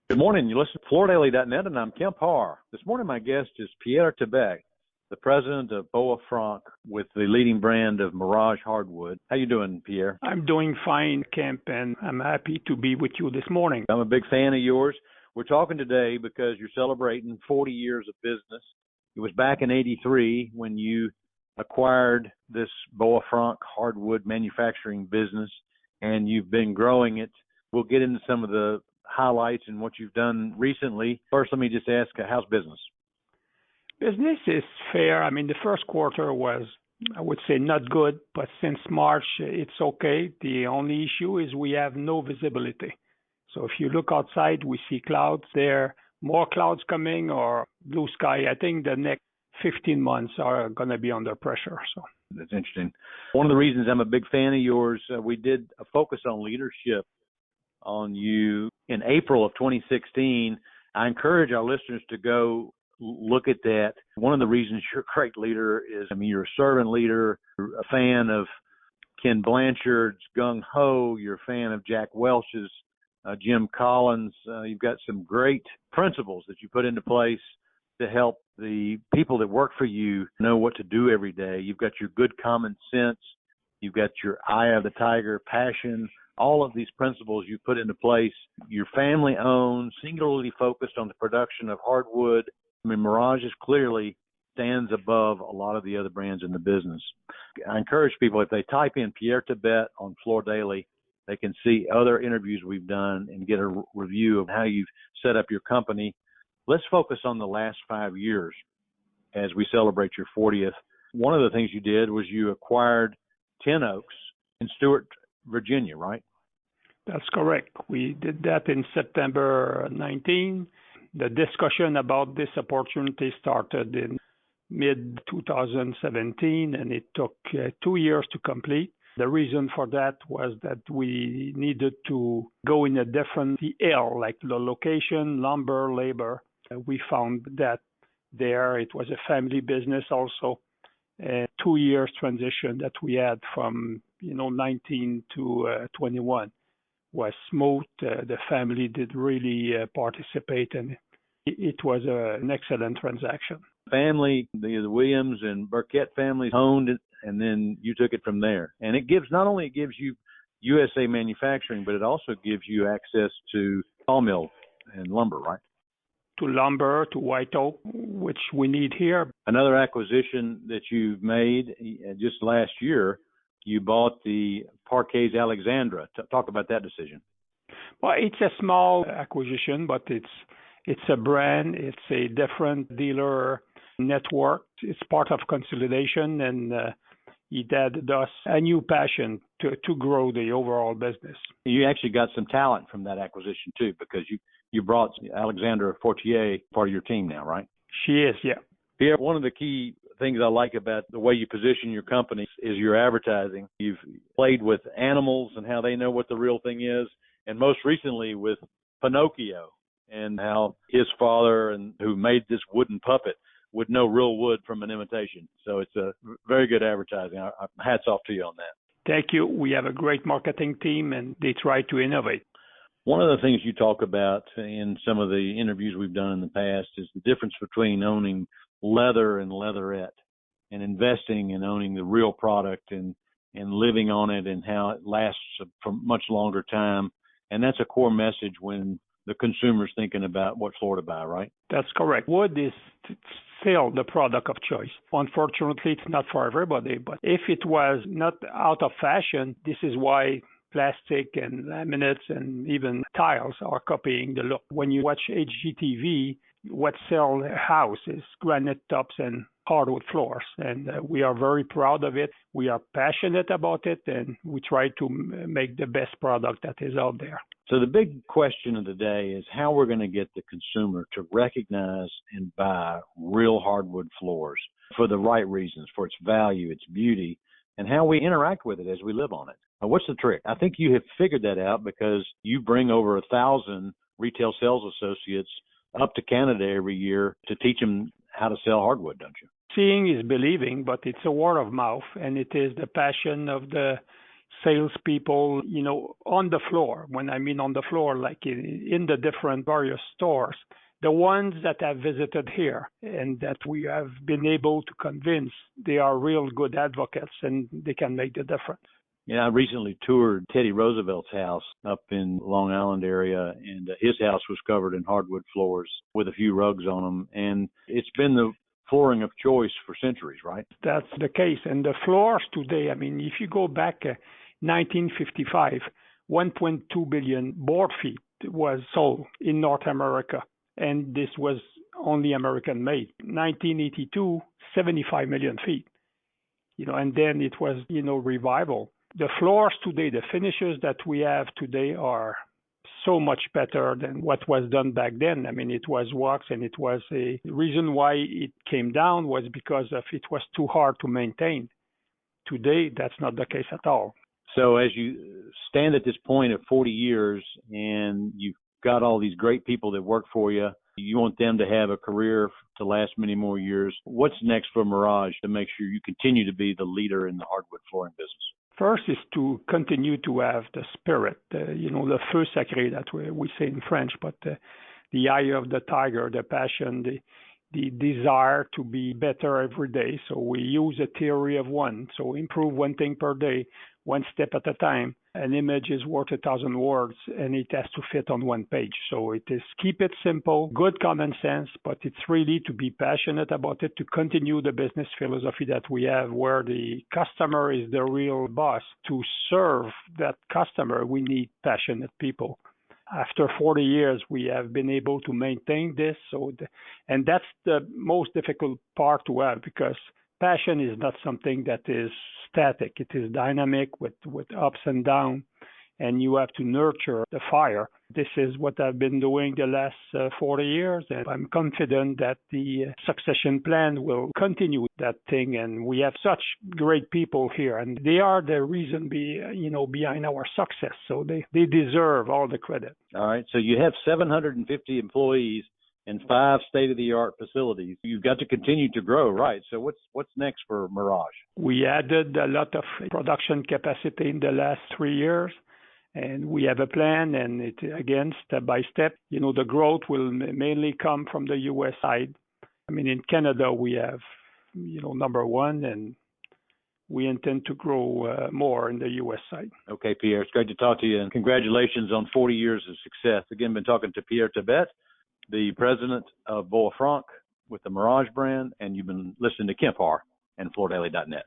Good morning. You listen to FloorDaily.net, and I'm Kemp Harr. This morning, my guest is Pierre Thabet, the president of Boa Franc with the leading brand of Mirage Hardwood. How you doing, Pierre? I'm doing fine, Kemp, and I'm happy to be with you this morning. I'm a big fan of yours. We're talking today because you're celebrating 40 years of business. It was back in '83 when you acquired this Boa Franc hardwood manufacturing business, and you've been growing it. We'll get into some of the highlights and what you've done recently. First, let me just ask, how's business? Business is fair. I mean, the first quarter was, I would say, not good, but since March, it's okay. The only issue is we have no visibility. So if you look outside, we see clouds there, more clouds coming or blue sky. I think the next 15 months are going to be under pressure. So that's interesting. One of the reasons I'm a big fan of yours, we did a focus on leadership on you in April of 2016. I encourage our listeners to go look at that. One of the reasons you're a great leader is, you're a servant leader, you're a fan of Ken Blanchard's Gung Ho, you're a fan of Jack Welch's Jim Collins. You've got some great principles that you put into place to help the people that work for you know what to do every day. You've got your good common sense. You've got your eye of the tiger passion. All of these principles you put into place. You're family-owned, singularly focused on the production of hardwood. Mirage clearly stands above a lot of the other brands in the business. I encourage people, if they type in Pierre Thabet on Floor Daily, they can see other interviews we've done and get a review of how you've set up your company. Let's focus on the last 5 years as we celebrate your 40th. One of the things you did was you acquired Ten Oaks in Stewart, Virginia, right? That's correct. We did that in September 19. The discussion about this opportunity started in mid-2017, and it took 2 years to complete. The reason for that was that we needed to go in a different L, like the location, lumber, labor. We found that there it was a family business also. 2 years transition that we had from 19 to 21 was smooth. The family did really participate, and it was an excellent transaction. Family, the Williams and Burkett families owned it, and then you took it from there. And it gives, not only it gives you USA manufacturing, but it also gives you access to sawmill and lumber, right? To lumber, to white oak, which we need here. Another acquisition that you've made just last year, you bought the Parquets Alexandra. Talk about that decision. Well, it's a small acquisition, but it's a brand. It's a different dealer network. It's part of consolidation, and it added us a new passion to grow the overall business. You actually got some talent from that acquisition, too, because you brought Alexandra Fortier part of your team now, right? She is, yeah. Pierre, one of the key things I like about the way you position your company is your advertising. You've played with animals and how they know what the real thing is, and most recently with Pinocchio and how his father, and who made this wooden puppet, would know real wood from an imitation. So it's a very good advertising. Hats off to you on that. Thank you. We have a great marketing team, and they try to innovate. One of the things you talk about in some of the interviews we've done in the past is the difference between owning leather and leatherette, and investing and owning the real product and living on it, and how it lasts for much longer time. And that's a core message when the consumer's thinking about what floor to buy, right? That's correct. Wood is still the product of choice. Unfortunately, it's not for everybody, but if it was not out of fashion, this is why plastic and laminates and even tiles are copying the look. When you watch HGTV, what sells a house is granite tops and hardwood floors, and we are very proud of it. We are passionate about it, and we try to make the best product that is out there. So the big question of the day is how we're going to get the consumer to recognize and buy real hardwood floors for the right reasons, for its value, its beauty, and how we interact with it as we live on it. What's the trick? I think you have figured that out because you bring over 1,000 retail sales associates up to Canada every year to teach them how to sell hardwood, don't you? Seeing is believing, but it's a word of mouth, and it is the passion of the salespeople, on the floor. When I mean on the floor, like in the different various stores, the ones that have visited here and that we have been able to convince, they are real good advocates and they can make the difference. Yeah, I recently toured Teddy Roosevelt's house up in Long Island area, and his house was covered in hardwood floors with a few rugs on them, and it's been the flooring of choice for centuries, right? That's the case. And the floors today, I mean, if you go back 1955, 1.2 billion board feet was sold in North America, and this was only American made. 1982, 75 million feet, and then it was, revival. The floors today, the finishes that we have today are so much better than what was done back then. I mean, it was wax, and it was a reason why it came down was because of it was too hard to maintain. Today, that's not the case at all. So as you stand at this point of 40 years and you've got all these great people that work for you, you want them to have a career to last many more years. What's next for Mirage to make sure you continue to be the leader in the hardwood flooring business? First is to continue to have the spirit, the feu sacré that we say in French, but the eye of the tiger, the passion, the desire to be better every day. So we use a theory of one. So improve one thing per day, one step at a time. An image is worth 1,000 words, and it has to fit on one page. So it is keep it simple, good common sense, but it's really to be passionate about it, to continue the business philosophy that we have where the customer is the real boss. To serve that customer, we need passionate people. After 40 years, we have been able to maintain this. And that's the most difficult part to have, because passion is not something that is static. It is dynamic with ups and downs, and you have to nurture the fire. This is what I've been doing the last 40 years, and I'm confident that the succession plan will continue that thing. And we have such great people here, and they are the reason behind our success. So they deserve all the credit. All right. So you have 750 employees and 5 state-of-the-art facilities. You've got to continue to grow, right? So what's next for Mirage? We added a lot of production capacity in the last 3 years, and we have a plan, and it, again, step by step, the growth will mainly come from the U.S. side. I mean, in Canada, we have, number one, and we intend to grow more in the U.S. side. Okay, Pierre, it's great to talk to you, and congratulations on 40 years of success. Again, been talking to Pierre Thabet, the president of Boa Franc with the Mirage brand, and you've been listening to Kemp Harr and FloorDaily.net.